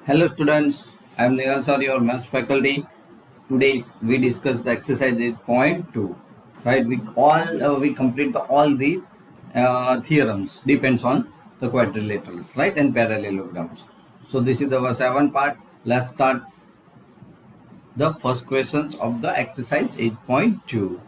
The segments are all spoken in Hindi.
Hello students, I am Nehal sir, your maths faculty. Today we discuss the exercise 8.2. Right, we complete all the theorems depends on the quadrilaterals, right, and parallelograms. So this is the 7 part. Let's start the first questions of the exercise 8.2.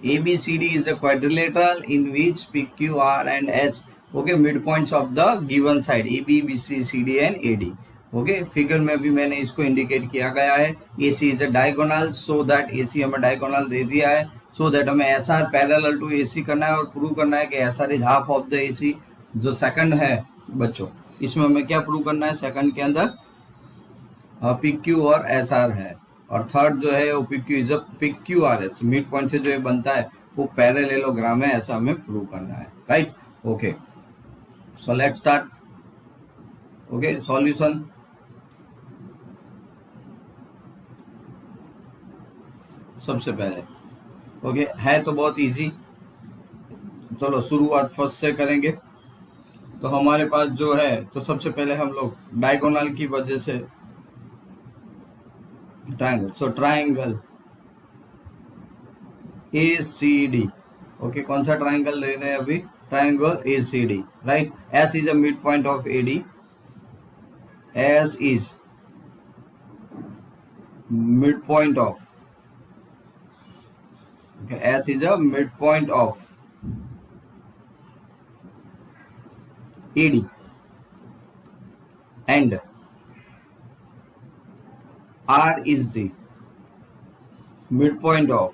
ABCD is a quadrilateral in which PQ, R and S, okay, midpoints of the given side AB, BC, CD and AD. Okay figure में भी मैंने इसको इंडिकेट किया गया है. AC is a diagonal, so that AC हमें डायगोनल दे दिया है, सो दैट हमें SR पैरेलल टू AC करना है और प्रूव करना है कि SR is half of the AC. जो सेकंड है बच्चों, इसमें हमें क्या प्रूव करना है? सेकंड के अंदर PQ और SR है, और थर्ड जो है वो PQ is a PQRS, mid point से जो बनता है वो पैरेललोग्राम है, ऐसा हमें प्रूव करना है. Right, okay, so let's start. Okay, solution. सबसे पहले ओके है तो बहुत इजी, चलो शुरुआत फर्स्ट से करेंगे. तो हमारे पास जो है, तो सबसे पहले हम लोग डायगोनल की वजह से ट्रायंगल, सो ट्रायंगल ACD. ओके, कौन सा ट्रायंगल ले रहे हैं अभी? Triangle ACD. Right, S is a mid point of AD. S is mid point of, okay, S is a midpoint of AD and R is the midpoint of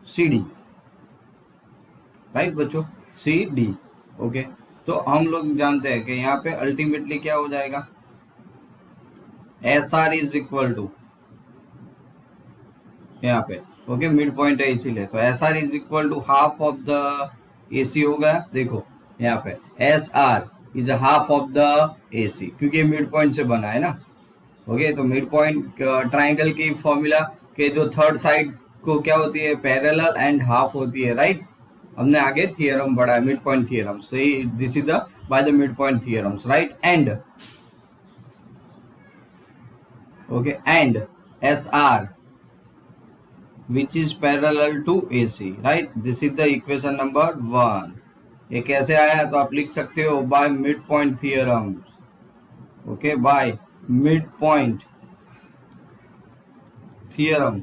CD. Right बच्चों, CD. ओके, तो हम लोग जानते हैं कि यहाँ पे अल्टीमेटली क्या हो जाएगा? SR इज इक्वल टू, यहाँ पे ओके मिड पॉइंट है इसीलिए, तो SR is equal to half of the AC होगा. देखो यहाँ पे SR is half of the AC, क्योंकि मिड पॉइंट से बना है ना. ओके, तो मिड पॉइंट ट्राइंगल की फॉर्मूला के जो थर्ड साइड को क्या होती है? पैरेलल एंड हाफ होती है. राइट, हमने आगे थियरम पढ़ा है, मिड पॉइंट थियरम्स. तो this is the by the mid point theorems. Right, and okay, and SR which is parallel to AC. right, this is the equation number 1. ये कैसे आया? तो आप लिख सकते हो by midpoint theorem. okay, by midpoint theorem.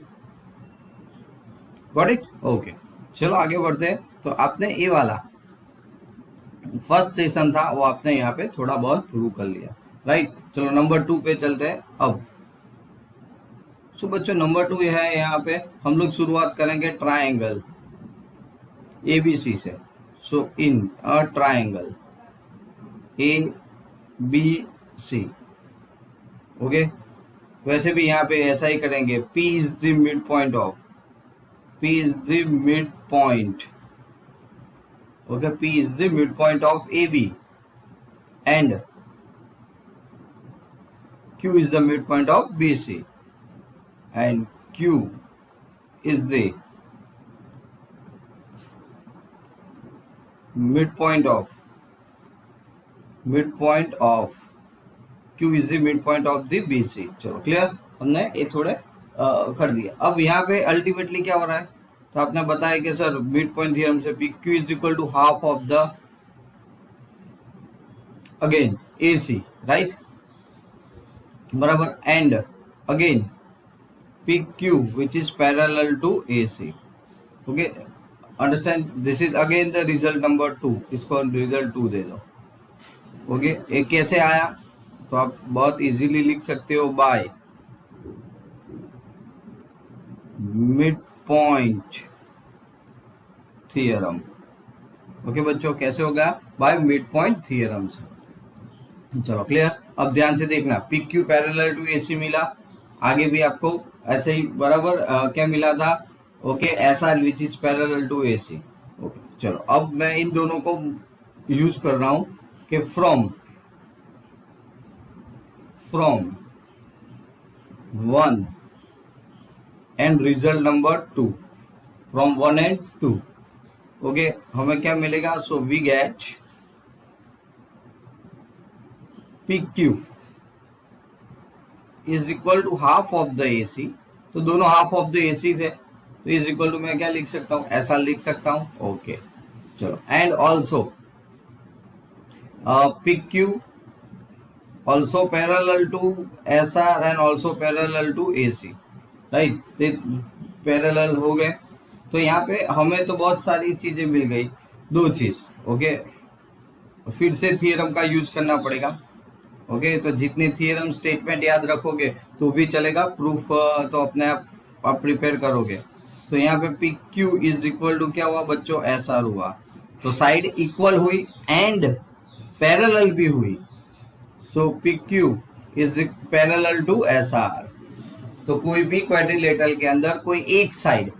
got it? okay, चलो आगे बढ़ते हैं. तो आपने ये वाला फर्स्ट सेशन था वो आपने यहाँ पे थोड़ा बहुत प्रूव कर लिया. राइट, चलो नंबर 2 पे चलते हैं अब. तो बच्चों नंबर 2 है, यहाँ पे हम लोग शुरुआत करेंगे ट्रायंगल ABC से. सो इन अ ट्रायंगल ABC, ओके, वैसे भी यहाँ पे ऐसा ही करेंगे. P is the mid point of, P is the mid point, okay, P is the mid point of AB and Q is the mid point of BC and Q is the midpoint of Q is the midpoint of the BC. चलो क्लियर, हमने ये थोड़े कर दिया. अब यहाँ पे अल्टीमेटली क्या हो रहा है? तो आपने बताया कि सर मिड पॉइंट थ्योरम से PQ is equal to half of the again AC. Right, बराबर, and again PQ which is parallel to AC. okay, understand, this is again the result number 2. इसको result 2 दे दो. ओके, ये कैसे आया? तो आप बहुत इजीली लिख सकते हो by midpoint theorem. ओके बच्चों, कैसे होगा? by midpoint theorem से. चलो क्लियर. अब ध्यान से देखना, PQ पैरेलल टू AC मिला, आगे भी आपको ऐसे ही बराबर क्या मिला था? Okay, SR which is parallel to AC. Okay, चलो अब मैं इन दोनों को यूज कर रहा हूं कि from 1 and result number 2, from 1 and 2. Okay हमें क्या मिलेगा, so we get P Q is equal to half of the AC, तो दोनों हाफ ऑफ द एसी थे, तो इज इक्वल टू मैं क्या लिख सकता हूँ, ऐसा लिख सकता हूँ। ओके चलो, and also P Q also parallel to SR and also parallel to AC, right, parallel हो गए। तो यहाँ पे हमें तो बहुत सारी चीजें मिल गई, दो चीज। ओके फिर से थियरम का यूज करना पड़ेगा। ओके तो जितने थियरम स्टेटमेंट याद रखोगे तो भी चलेगा, प्रूफ तो अपने आप प्रिपेयर करोगे। तो यहाँ पे P Q is equal to क्या हुआ बच्चों, एस आर हुआ। तो साइड इक्वल हुई एंड पैरेलल भी हुई, so P Q is parallel to S R. तो कोई भी क्वाड्रिलेटरल के अंदर कोई एक साइड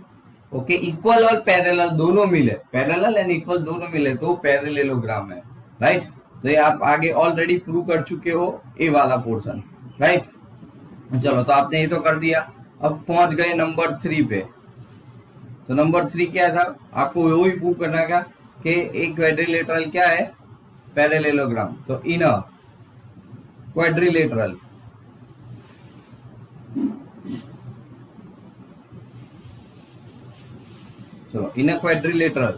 ओके इक्वल और पैरेलल दोनों मिले, पैरेलल एंड इक्वल दोनों मिले तो पैरेललोग्राम है, राइट। तो ये आप आगे ऑलरेडी प्रूव कर चुके हो ए वाला पोर्शन, राइट। चलो तो आपने ये तो कर दिया, अब पहुंच गए नंबर 3 पे। तो नंबर 3 क्या था, आपको वही प्रूव करना था कि एक क्वाड्रिलेटरल क्या है, पैरेललोग्राम। तो इन अ क्वाड्रिलेटरल चलो इन अ क्वाड्रिलेटरल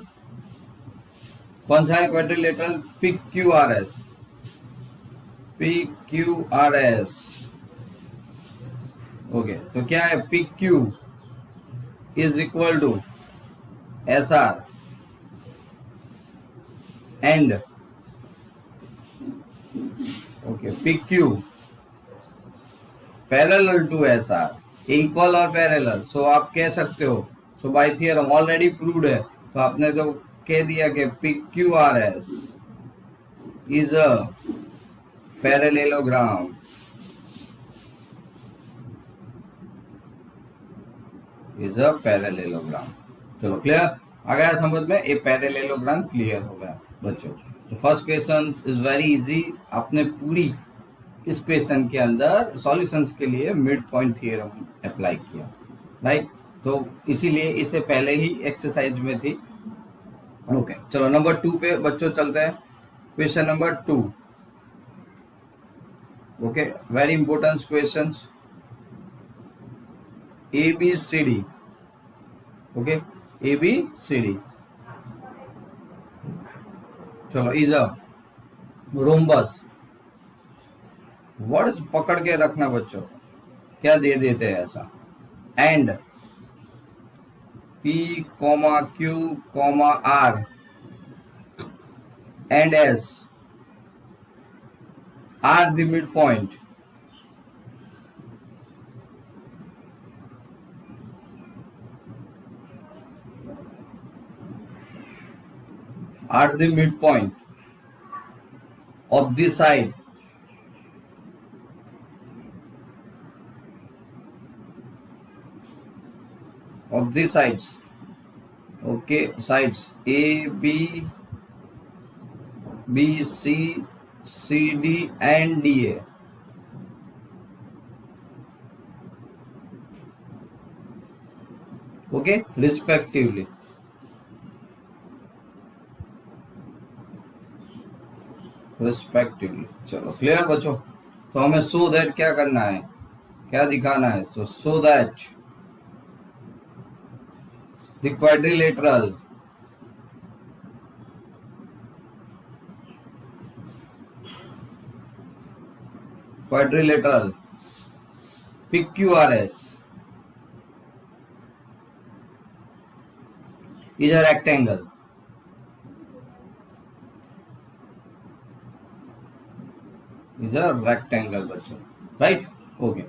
कौन सा है quadrilateral, P Q R S, P Q R S. Okay तो क्या है, P Q is equal to S R and okay P Q parallel to S R, equal और पैरेलल। सो आप कह सकते हो, so by theorem already proved है, तो आपने तो कह दिया कि P Q R S is a parallelogram, is a parallelogram. चलो क्लियर आ गया समझ में, ये पैरेललोग्राम क्लियर हो गया बच्चों। तो first question is very easy, आपने पूरी इस क्वेश्चन के अंदर सॉल्यूशंस के लिए मिड पॉइंट थियरम अप्लाई किया, राइट। तो इसीलिए इसे पहले ही एक्सरसाइज में थी। ओके चलो नंबर 2 पे बच्चों चलते हैं। Question number 2, okay very important question, A B C D. Okay A B C D, चलो इज अ रोम्बस। वर्ड्स पकड़ के रखना बच्चों, क्या दे देते हैं ऐसा, and P, Q, R and S are the midpoint. Are the midpoint of the side of the sides, okay, sides A, B, C, C, D and D A. Okay, respectively. चलो क्लियर बच्चों। तो हमें सो दैट क्या करना है, क्या दिखाना है, तो so that the quadrilateral PQRS is a rectangle, बच्चों, राइट। ओके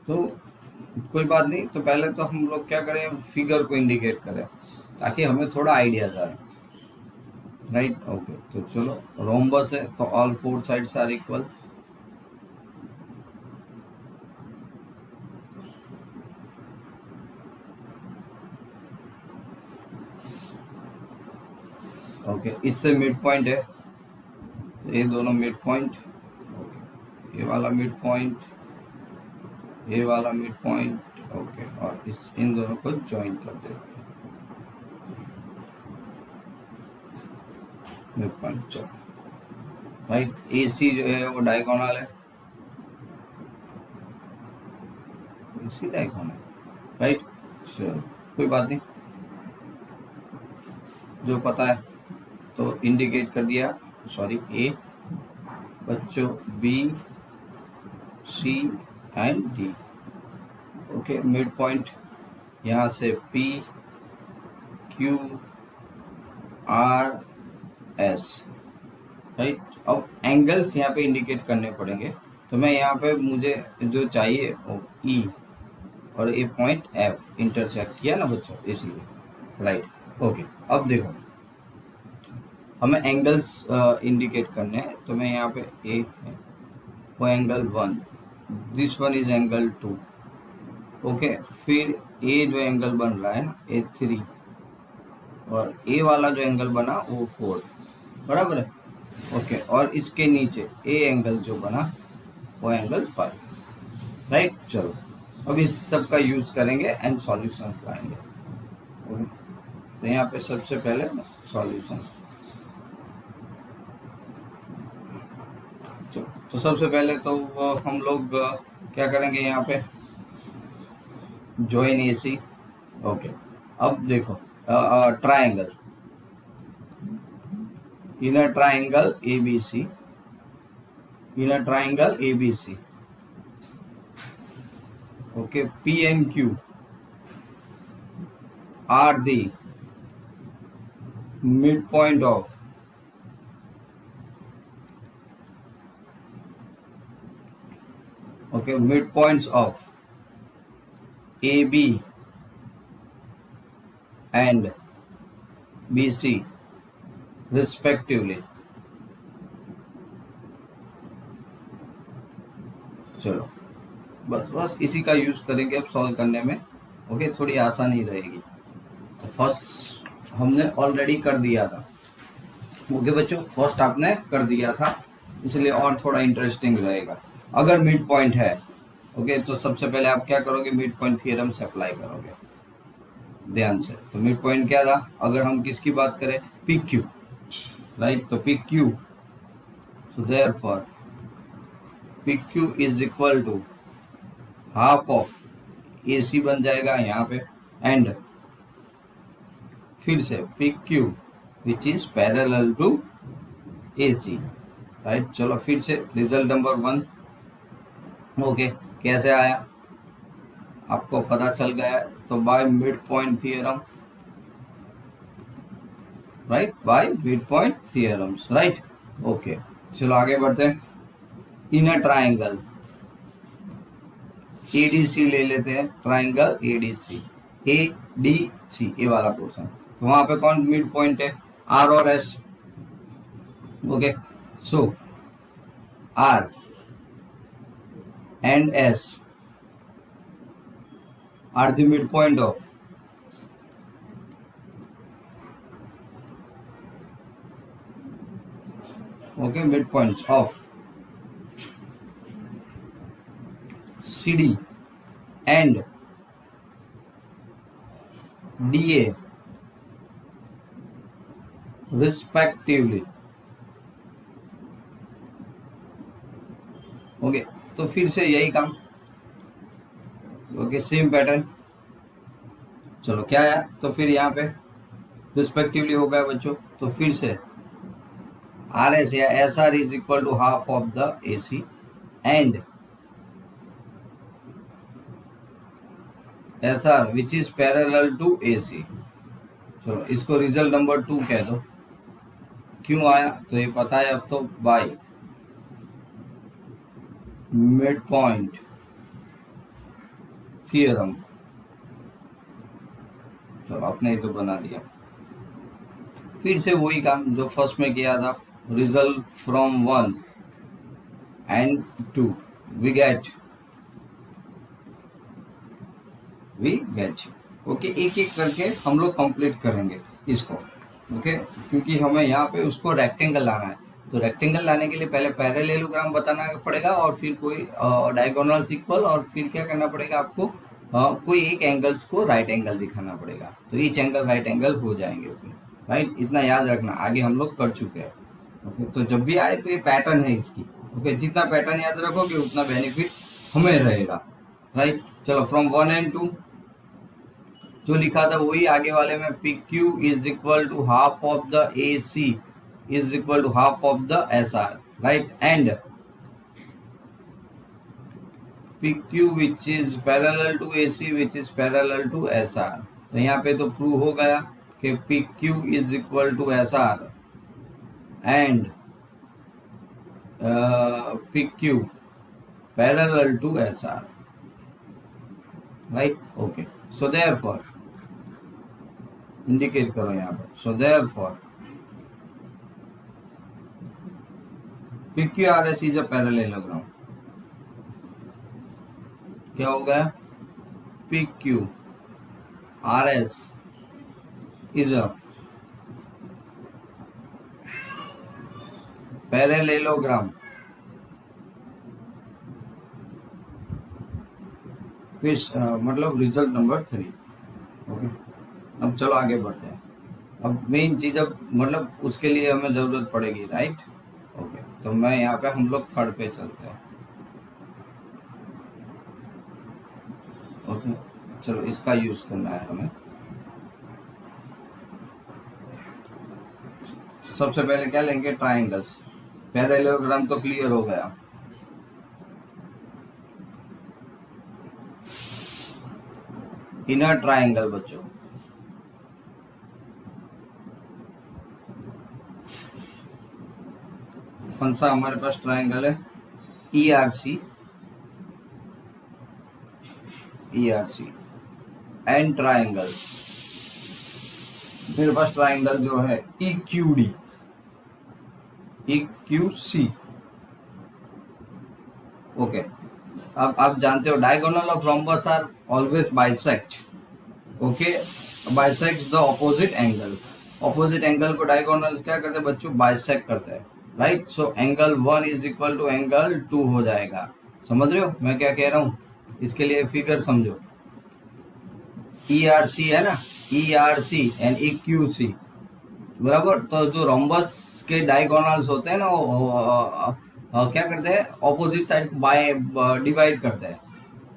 तो कोई बात नहीं, तो पहले तो हम लोग क्या करें, फिगर को इंडिकेट करें ताकि हमें थोड़ा आइडिया जाए, राइट। ओके तो चलो रोम्बस है तो all 4 sides are equal, okay इससे मिड पॉइंट है, तो ये दोनों मिड पॉइंट, ये वाला मिड पॉइंट, ये वाला मिड पॉइंट, ओके और इन दोनों को ज्वाइन कर देते हैं, मिड पॉइंट। चलो राइट, AC जो है वो डायगोनल है, AC डायगोनल, राइट। चलो कोई बात नहीं, जो पता है तो इंडिकेट कर दिया, सॉरी A बच्चों, B C and D। Okay, mid point यहाँ से P Q R S, right. अब एंगल्स यहाँ पे इंडिकेट करने पड़ेंगे, तो मैं यहाँ पे मुझे जो चाहिए वो E और ये पॉइंट F इंटरसेक्ट किया ना बच्चों, इसलिए, राइट। ओके, अब देखो हमें एंगल्स इंडिकेट करने हैं, तो मैं यहाँ पे A है वो angle 1, this one is angle 2। Okay, फिर A जो एंगल बन रहा है ना A3, और A वाला जो एंगल बना वो 4, बराबर है। ओके, और इसके नीचे A एंगल जो बना वो एंगल 5, राइट। चलो अब इस सब का यूज करेंगे एंड सॉल्यूशंस लाएंगे। ओके, तो यहाँ पे सबसे पहले सॉल्यूशन, तो सबसे पहले तो हम लोग क्या करेंगे, यहाँ पे ज्वाइन AC। ओके, अब देखो triangle, inner triangle ABC, inner triangle ABC। Okay, P and Q are the midpoint of midpoints of AB and BC respectively। चलो बस इसी का यूज करेंगे अब सॉल्व करने में। ओके, थोड़ी आसानी रहेगी। फर्स्ट हमने ऑलरेडी कर दिया था। ओके बच्चों, फर्स्ट आपने कर दिया था, इसलिए और थोड़ा इंटरेस्टिंग रहेगा। अगर मिड पॉइंट है, ओके, तो सबसे पहले आप क्या करोगे, मिड पॉइंट थ्योरम से अप्लाई करोगे ध्यान से। तो मिड पॉइंट क्या था, अगर हम किसकी बात करें, PQ, राइट। तो PQ, so therefore PQ is equal to half of AC बन जाएगा यहाँ पे, एंड फिर से PQ which is parallel to AC, right. चलो फिर से रिजल्ट नंबर 1। ओके, कैसे आया आपको पता चल गया, तो by mid point theorem, right, by mid point theorems, right. Okay, चलो आगे बढ़ते हैं। इनर ट्रायंगल ADC ले लेते हैं, ट्रायंगल ADC, ADC ये वाला पोर्शन, तो वहां पे कौन मिड पॉइंट है, R और S। Okay, so R and S are the midpoint of midpoints of CD and DA respectively। Okay, तो फिर से यही काम, ओके, सेम पैटर्न। चलो क्या है, तो फिर यहाँ पे रिस्पेक्टिवली हो गया बच्चों, तो फिर से RS या SR is equal to half of the AC and SR which is parallel to AC। चलो इसको रिजल्ट नंबर 2 कह दो। क्यों आया, तो ये पता है अब तो, बाय मिड पॉइंट थियरम। चलो आपने तो बना दिया, फिर से वही काम जो फर्स्ट में किया था, result from 1 and 2 we get okay, एक एक करके हम लोग कंप्लीट करेंगे इसको। ओके, क्योंकि हमें यहाँ पे उसको रेक्टेंगल लाना है, तो रेक्टेंगल लाने के लिए पहले पैरेललोग्राम बताना पड़ेगा, और फिर कोई डायगोनल इक्वल, और फिर क्या करना पड़ेगा आपको, कोई एक एंगल्स को राइट एंगल दिखाना पड़ेगा, तो ईच एंगल राइट एंगल हो जाएंगे। राइट, इतना याद रखना, आगे हम लोग कर चुके हैं। ओके, तो जब भी आए तो ये पैटर्न है इसकी। ओके, जितना पैटर्न याद रखोगे उतना बेनिफिट हमें रहेगा। राइट, चलो फ्रॉम 1 and 2 जो लिखा था वही आगे वाले में, P Q is equal to half of the A C is equal to half of the S R. Right, and P Q which is parallel to A C which is parallel to S R. तो यहाँ पे तो प्रूव हो गया कि P Q is equal to S R and P Q parallel to S R. Right, okay, so therefore indicate करो यहाँ पर, so therefore P Q R S is a parallelogram. क्या हो गया, P Q R S is a parallelogram मतलब रिजल्ट नंबर 3। ओके, अब चलो आगे बढ़ते हैं। अब मेन चीज, अब मतलब उसके लिए हमें जरूरत पड़ेगी। राइट, ओके, तो मैं यहाँ पे, हम लोग थर्ड पे चलते हैं। ओके, चलो इसका यूज करना है हमें। सबसे पहले क्या लेंगे, ट्राइंगल्स। पैरेललोग्राम तो क्लियर हो गया। इनर ट्राइंगल बच्चों, कौन सा हमारे पास ट्राइंगल है, E R C and triangle. मेरे पास ट्राइंगल जो है ई क्यू सी। ओके, अब आप जानते हो diagonal of rhombus are always bisect. Okay, bisect the opposite angle. Opposite angle को डायगोनल क्या करते हैं बच्चों, बाइसेक्ट करते हैं। Right, so angle 1 is equal to angle 2 हो जाएगा। समझ रहे हो मैं क्या कह रहा हूँ? इसके लिए फिगर समझो, ई आर सी है ना, E R C and E Q C, बराबर। तो जो रोम्बस के डायगोनल्स होते हैं ना, वो क्या करते हैं, ऑपोजिट साइड बाय डिवाइड करते हैं।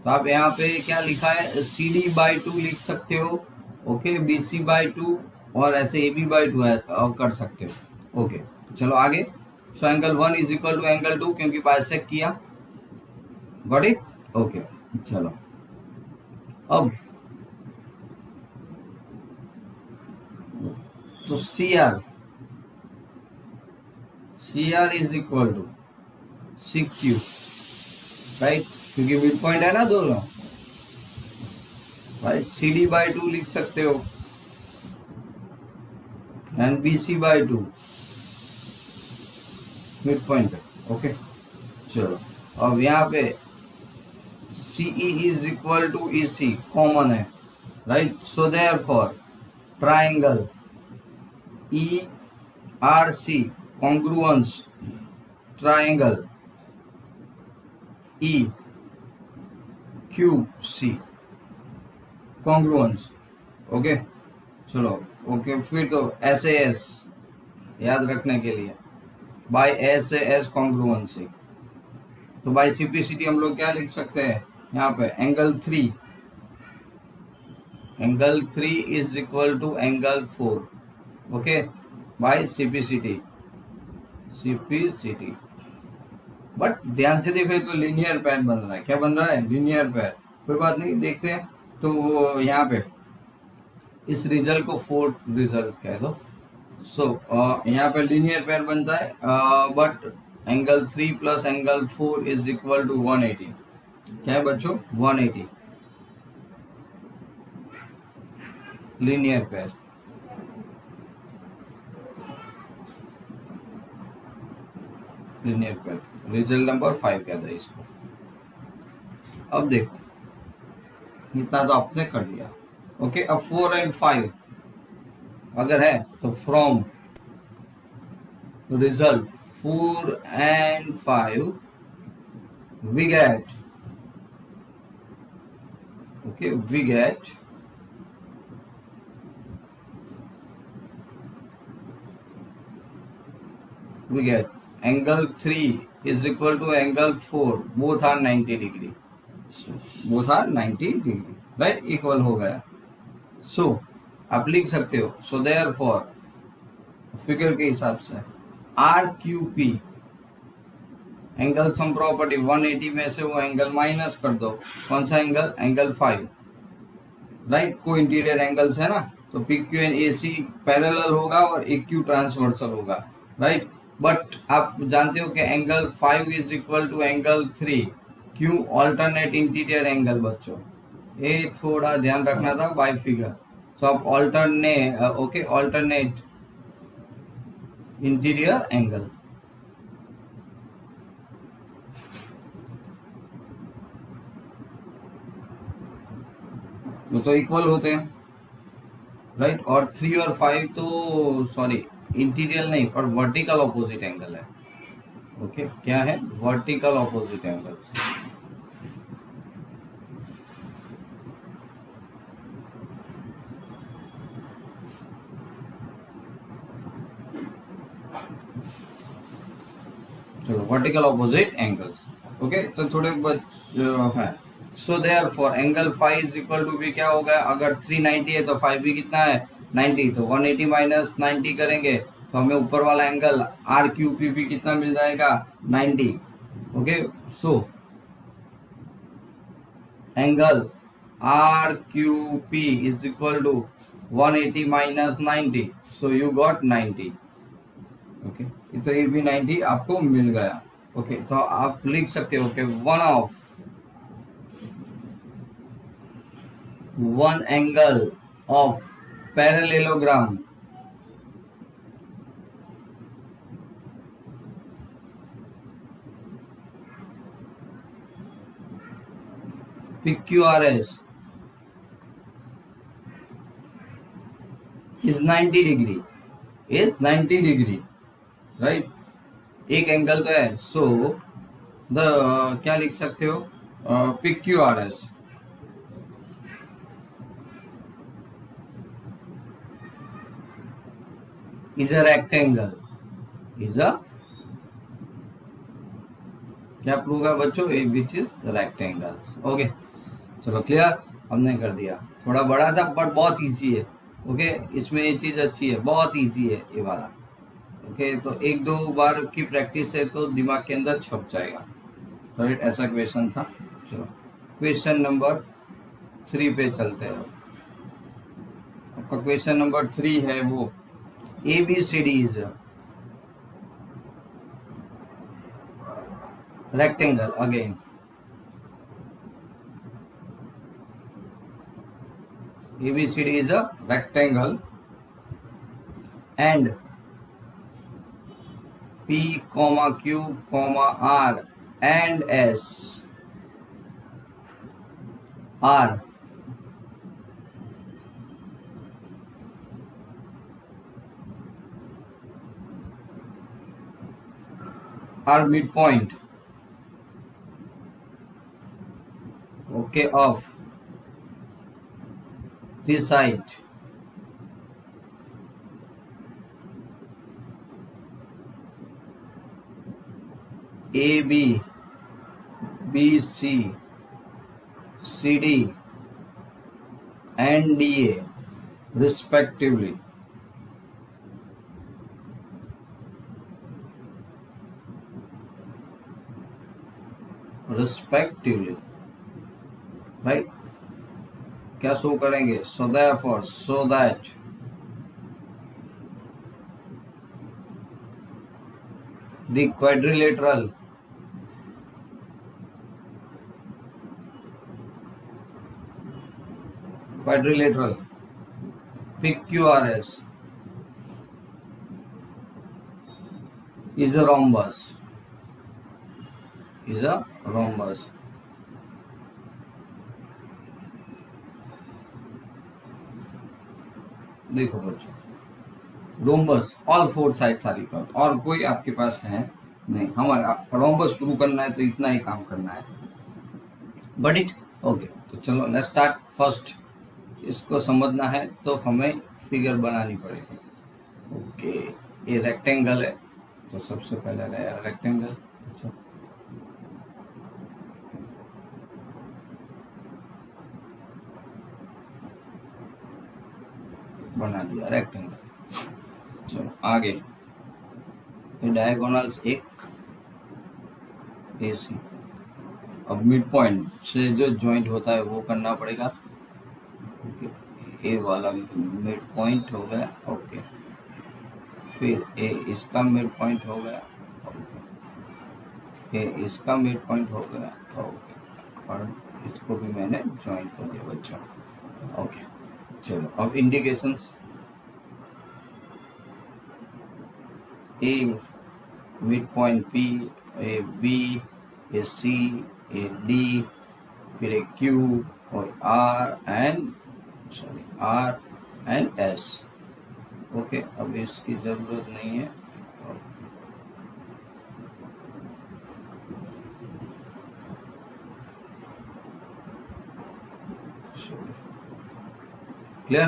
तो आप यहाँ पे क्या लिखा है, सी डी बाई 2 लिख सकते हो। ओके, बी सी बाई 2 और ऐसे ए बी बाई 2 कर सकते हो। ओके, चलो आगे। So angle 1 is equal to angle 2 क्योंकि बाइसेक्ट किया। Got it? ओके, चलो अब तो C R is equal to C Q. Right, क्योंकि मिड पॉइंट है ना दोनों। राइट, सी डी बाई 2 लिख सकते हो and B C by 2 mid point है। ओके, चलो अब यहाँ पे CE is equal to E C common है। Right, so therefore triangle E R C congruence triangle E Q C congruence. Okay, चलो ओके, फिर तो एस ए एस याद रखने के लिए, by S A S congruency. तो बाय सिंप्लिसिटी हम लोग क्या लिख सकते हैं यहाँ पे, angle 3 is equal to angle 4। Okay, by simplicity. But ध्यान से देखो तो लीनियर पैर बन रहा है। क्या बन रहा है? लीनियर पैर। कोई बात नहीं, देखते हैं। तो यहाँ पे इस रिजल्ट को फोर्थ रिजल्ट कह दो। सो यहाँ पे लीनियर पैर बनता है, but angle 3 plus angle 4 is equal to 180। क्या है बच्चों? 180 लीनियर पैर। लीनियर पैर रिजल्ट नंबर 5 कहता है इसको। अब देखो, इतना तो आपने कर दिया। ओके, अब 4 and 5 अगर है तो from result 4 and 5 we get we get angle 3 is equal to angle 4, both are 90 degree, so both are 90 degree, right? Equal हो गया. So आप लिख सकते हो, so therefore फिगर के हिसाब से R Q P angle sum property 180 में से वो एंगल माइनस कर दो. कौन सा एंगल? Angle 5, right? को इंटीरियर एंगल्स है ना, तो P Q and A C parallel होगा और ए क्यू ट्रांसवर्सल होगा, राइट? बट आप जानते हो कि angle 5 is equal to angle 3. क्यों? ऑल्टरनेट इंटीरियर एंगल बच्चों, ये थोड़ा ध्यान रखना था बाय फिगर. तो आप ऑल्टरनेट इंटीरियर एंगल, तो इक्वल होते हैं, राइट? और 3 और 5 तो सॉरी इंटीरियर नहीं पर वर्टिकल ऑपोजिट एंगल है. ओके, क्या है? Vertical opposite angle. चलो, वर्टिकल ऑपोजिट एंगल्स. ओके, तो थोड़े है. So therefore angle 5 is equal to भी क्या होगा? अगर 390 है तो 5 भी कितना है? 90. तो 180 माइनस 90 करेंगे तो हमें ऊपर वाला एंगल आर क्यू पी भी कितना मिल जाएगा? 90. Okay, so angle R Q P is equal to 180 minus 90, so you got 90. Okay, तो ये भी 90 आपको मिल गया. ओके, तो आप लिख सकते हो कि one angle of parallelogram PQRS is 90 degree. Is 90 degree, right? एक एंगल तो है. सो द क्या लिख सकते हो? PQRS is a rectangle. is a क्या प्रूव होगा बच्चों? Which is rectangle. ओके, चलो क्लियर, हमने कर दिया. थोड़ा बड़ा था बट बहुत इजी है. ओके, इसमें ये चीज अच्छी है, बहुत इजी है ये वाला. ओके, तो एक दो बार की प्रैक्टिस है तो दिमाग के अंदर छप जाएगा. राइट, ऐसा क्वेश्चन था. चलो क्वेश्चन नंबर 3 पे चलते हैं. आपका क्वेश्चन नंबर 3 है वो ABCD is a rectangle. Again, ABCD is a rectangle and P, Q, R and S are midpoint, okay, of this side AB, BC, CD and DA respectively. Right, क्या शो करेंगे? So therefore, so that the quadrilateral PQRS is a rhombus. देखो बच्चों, rhombus all 4 sides are equal. और कोई आपके पास है नहीं. हमारा रोम्बस प्रूव करना है तो इतना ही काम करना है. But it okay. तो चलो लेट्स स्टार्ट. फर्स्ट इसको समझना है तो हमें फिगर बनानी पड़ेगी. ओके, ये रेक्टेंगल है. तो सबसे पहले रेक्टेंगल, बना दिया रेक्टेंगल। चलो आगे, डायगोनल्स एक AC। अब मिड पॉइंट से जो ज्वाइंट होता है वो करना पड़ेगा। ए वाला मिड पॉइंट हो गया, ओके। फिर ए इसका मिड पॉइंट हो गया, ओके। ए इसका मिड पॉइंट हो गया, ओके। और इसको भी मैंने ज्वाइंट कर दिया बच्चों, ओके। चलो अब इंडिकेशंस, ए मिड पॉइंट P, ए B, ए C, ए D, फिर ए Q और R एंड S, ओके। अब इसकी जरूरत नहीं है, क्लियर।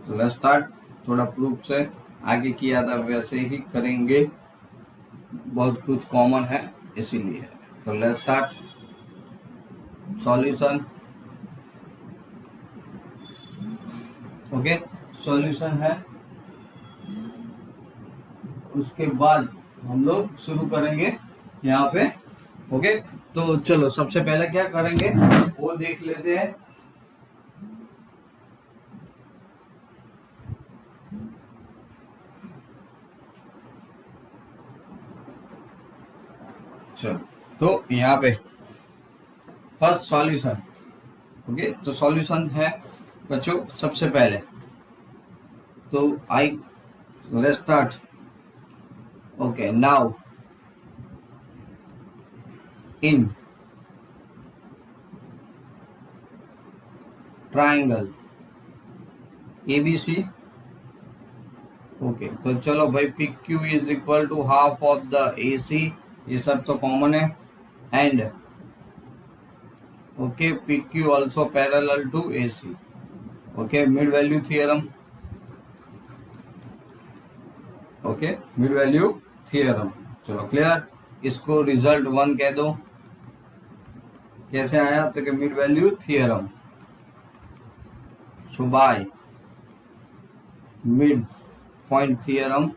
तो लेट्स स्टार्ट। थोड़ा प्रूफ से आगे किया था वैसे ही करेंगे, बहुत कुछ कॉमन है इसीलिए। तो let's start. Solution, okay. Solution है, उसके बाद हम लोग शुरू करेंगे यहाँ पे, ओके। तो चलो सबसे पहले क्या करेंगे वो देख लेते हैं। चलो तो यहाँ पे फर्स्ट सॉल्यूशन, ओके। तो सॉल्यूशन है बच्चों सबसे पहले, तो let's start, okay. Now in triangle ABC, okay. तो चलो भाई, PQ is equal to half of the AC, ये सब तो कॉमन है। And okay, PQ also parallel to AC, okay. Mid value theorem, okay. Mid value theorem, चलो क्लियर। इसको रिजल्ट 1 कह दो। कैसे आया, तो कि mid value theorem, so by mid point theorem,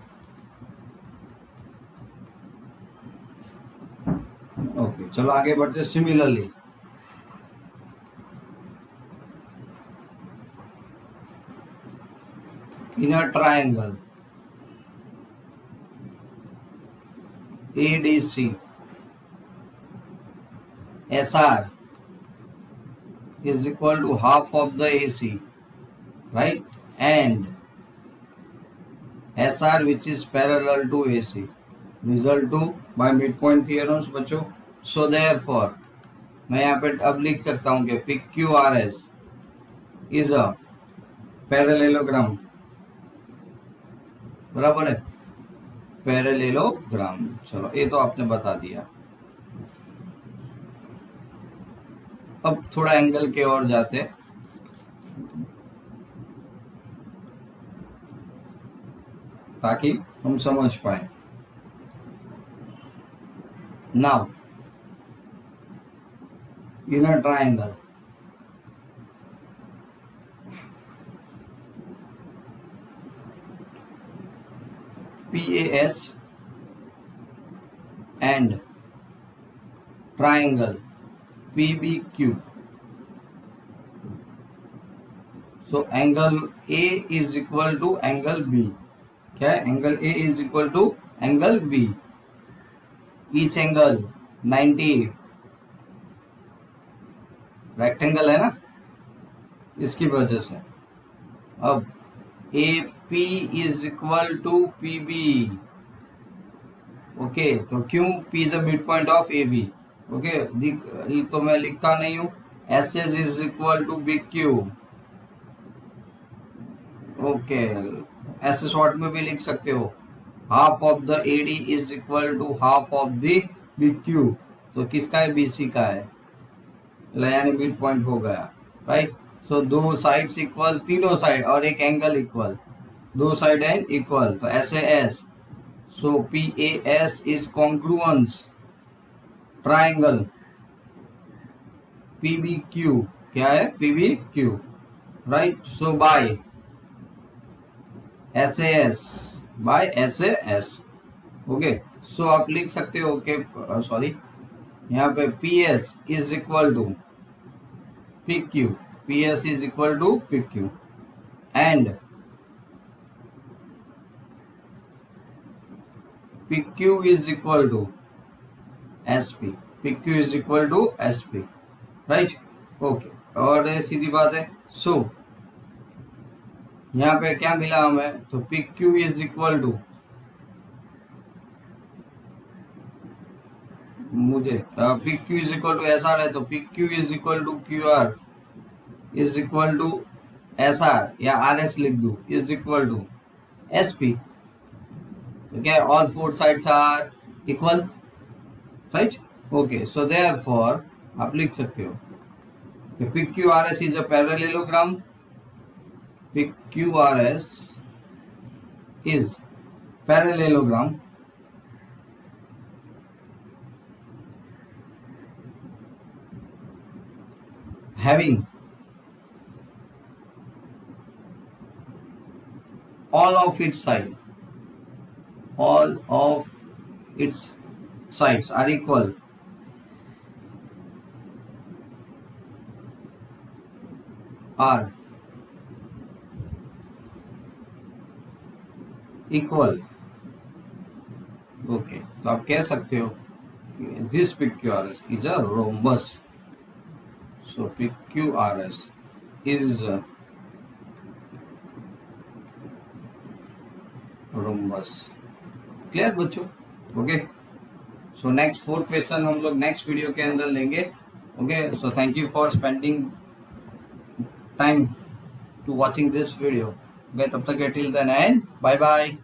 okay. चलो आगे बढ़ते। Similarly in a triangle ADC, SR is equal to half of the AC, right? And SR which is parallel to AC, result to by midpoint theorems बच्चों। So therefore मैं यहाँ पे अब लिख सकता हूँ कि PQRS is a parallelogram, बराबर है, पैरेललोग्राम। चलो ये तो आपने बता दिया। अब थोड़ा एंगल के और जाते, ताकि हम समझ पाए। Now in a triangle PAS and triangle PBQ. So angle A is equal to angle B. क्या है, angle A is equal to angle B. Each angle 90, rectangle है ना, इसकी वजह से। अब AP is equal to PB, okay. तो क्यों, P is the midpoint of AB, okay. तो मैं लिखता नहीं हूँ। SS is equal to BQ, okay. ऐसे शॉर्ट में भी लिख सकते हो। Half of the AD is equal to half of the BQ, तो किसका है, BC का है, यानी मिड पॉइंट हो गया, राइट। सो दो साइड्स इक्वल, तीनों साइड और एक एंगल इक्वल, दो साइड एंड इक्वल, तो ऐसे S So PAS is congruence triangle. PBQ क्या है? PBQ, right? So by SAS, by SAS, okay. So आप लिख सकते हो कि सॉरी यहाँ पे PS is equal to PQ, PS is equal to PQ and PQ is equal to SP, PQ is equal to SP, right? Okay. और सीधी बात है. So यहाँ पे क्या मिला हमें? तो PQ is equal to मुझे PQ is equal to SR है, तो PQ is equal to QR is equal to SR या RS लिख दूं is equal to SP. तो क्या all four sides are equal, right? Okay, so therefore आप लिख सकते हो कि PQRS is a parallelogram. PQRS is parallelogram having all of its sides are equal. Are equal. Okay, तो आप कह सकते हो this PQRS is a rhombus. So PQRS is a rhombus. Clear बच्चों? ओके. सो नेक्स्ट 4 क्वेश्चन हम लोग नेक्स्ट वीडियो के अंदर लेंगे. Okay, so thank you for spending time to watching this video. Okay, तब तक till then and bye bye.